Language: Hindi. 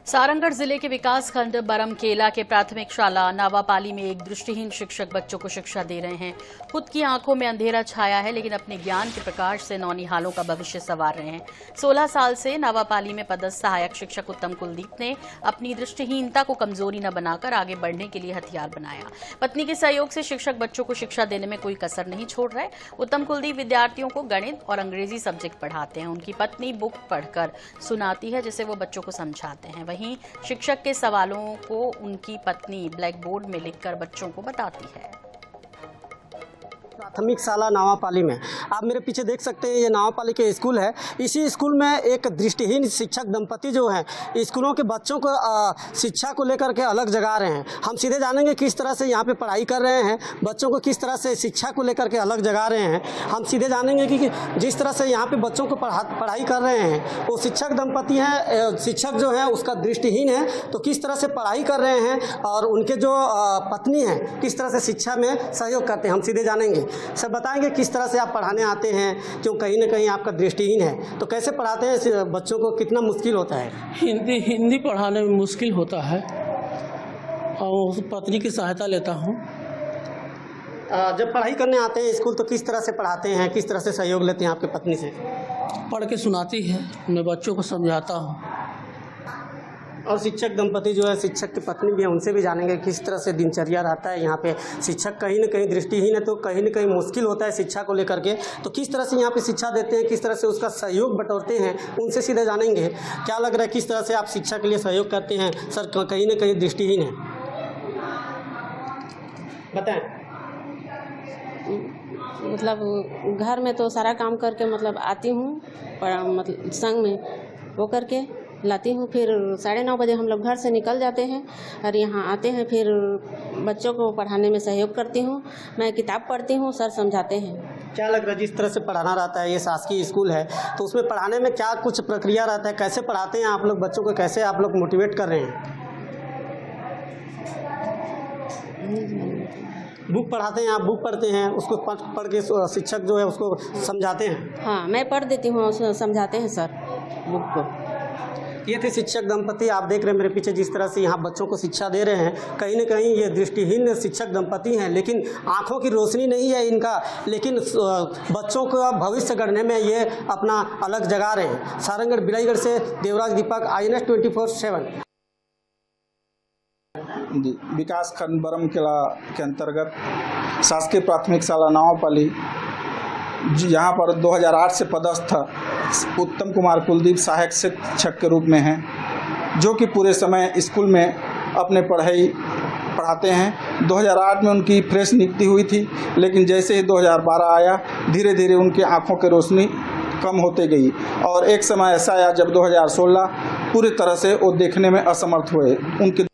सारंगढ़ जिले के विकासखंड बरमकेला के प्राथमिक शाला नावापाली में एक दृष्टिहीन शिक्षक बच्चों को शिक्षा दे रहे हैं। खुद की आंखों में अंधेरा छाया है, लेकिन अपने ज्ञान के प्रकाश से नौनिहालों का भविष्य संवार रहे हैं। 16 साल से नावापाली में पदस्थ सहायक शिक्षक उत्तम कुलदीप ने अपनी दृष्टिहीनता को कमजोरी न बनाकर आगे बढ़ने के लिए हथियार बनाया। पत्नी के सहयोग से शिक्षक बच्चों को शिक्षा देने में कोई कसर नहीं छोड़ रहे। उत्तम कुलदीप विद्यार्थियों को गणित और अंग्रेजी सब्जेक्ट पढ़ाते हैं। उनकी पत्नी बुक पढ़कर सुनाती है, जिसे वो बच्चों को समझाते हैं। वहीं शिक्षक के सवालों को उनकी पत्नी ब्लैक बोर्ड में लिखकर बच्चों को बताती है। प्राथमिक शाला नावापाली में आप मेरे पीछे देख सकते हैं, ये नावापाली के स्कूल है। इसी स्कूल में एक दृष्टिहीन शिक्षक दंपति जो हैं स्कूलों के बच्चों को शिक्षा को लेकर के अलग जगा रहे हैं। हम सीधे जानेंगे किस तरह से यहाँ पे पढ़ाई कर रहे हैं, बच्चों को किस तरह से शिक्षा को लेकर के अलग जगा रहे हैं। हम सीधे जानेंगे कि जिस तरह से यहाँ पे बच्चों को पढ़ाई कर रहे हैं, वो शिक्षक दंपति हैं, शिक्षक जो है उसका दृष्टिहीन है, तो किस तरह से पढ़ाई कर रहे हैं और उनके जो पत्नी हैं किस तरह से शिक्षा में सहयोग करते हैं, हम सीधे जानेंगे। सर बताएंगे किस तरह से आप पढ़ाने आते हैं, क्यों कहीं ना कहीं आपका दृष्टिहीन है, तो कैसे पढ़ाते हैं बच्चों को, कितना मुश्किल होता है? हिंदी पढ़ाने में मुश्किल होता है और पत्नी की सहायता लेता हूँ। जब पढ़ाई करने आते हैं स्कूल तो किस तरह से पढ़ाते हैं, किस तरह से सहयोग लेते हैं आपके पत्नी से? पढ़ के सुनाती है, मैं बच्चों को समझाता हूँ। और शिक्षक दंपति जो है, शिक्षक की पत्नी भी है, उनसे भी जानेंगे किस तरह से दिनचर्या रहता है यहाँ पे। शिक्षक कहीं ना कहीं दृष्टिहीन है तो कहीं ना कहीं मुश्किल होता है शिक्षा को लेकर के, तो किस तरह से यहाँ पे शिक्षा देते हैं, किस तरह से उसका सहयोग बटोरते हैं, उनसे सीधे जानेंगे। क्या लग रहा है किस तरह से आप शिक्षा के लिए सहयोग करते हैं? सर कहीं ना कहीं दृष्टिहीन है, बताएं। मतलब घर में तो सारा काम करके मतलब आती हूँ, मतलब संग में वो करके लाती हूँ। फिर 9:30 बजे हम लोग घर से निकल जाते हैं और यहाँ आते हैं, फिर बच्चों को पढ़ाने में सहयोग करती हूँ। मैं किताब पढ़ती हूँ, सर समझाते हैं। क्या लग रहा है जिस तरह से पढ़ाना रहता है, ये शासकीय स्कूल है, तो उसमें पढ़ाने में क्या कुछ प्रक्रिया रहता है, कैसे पढ़ाते हैं आप लोग बच्चों को, कैसे आप लोग मोटिवेट कर रहे हैं? बुक पढ़ाते हैं आप, बुक पढ़ते हैं, उसको पढ़ के शिक्षक जो है उसको समझाते हैं? हाँ, मैं पढ़ देती हूँ, समझाते हैं सर बुक को। ये थे शिक्षक दंपति, आप देख रहे हैं मेरे पीछे जिस तरह से यहाँ बच्चों को शिक्षा दे रहे हैं। कहीं न कहीं ये दृष्टिहीन शिक्षक दंपति हैं, लेकिन आंखों की रोशनी नहीं है इनका, लेकिन बच्चों का भविष्य गढ़ने में ये अपना अलग जगा रहे हैं। सारंगढ़ बिलाईगढ़ से देवराज दीपक, INS 24/7। विकासखंड बरमकेला के अंतर्गत शासकीय प्राथमिक शाला नावापाली, यहाँ पर 2008 से पदस्थ उत्तम कुमार कुलदीप सहायक शिक्षक के रूप में हैं, जो कि पूरे समय स्कूल में अपने पढ़ाते हैं। 2008 में उनकी फ्रेश नियुक्ति हुई थी, लेकिन जैसे ही 2012 आया, धीरे धीरे उनकी आंखों की रोशनी कम होते गई और एक समय ऐसा आया जब 2016 पूरी तरह से वो देखने में असमर्थ हुए। उनके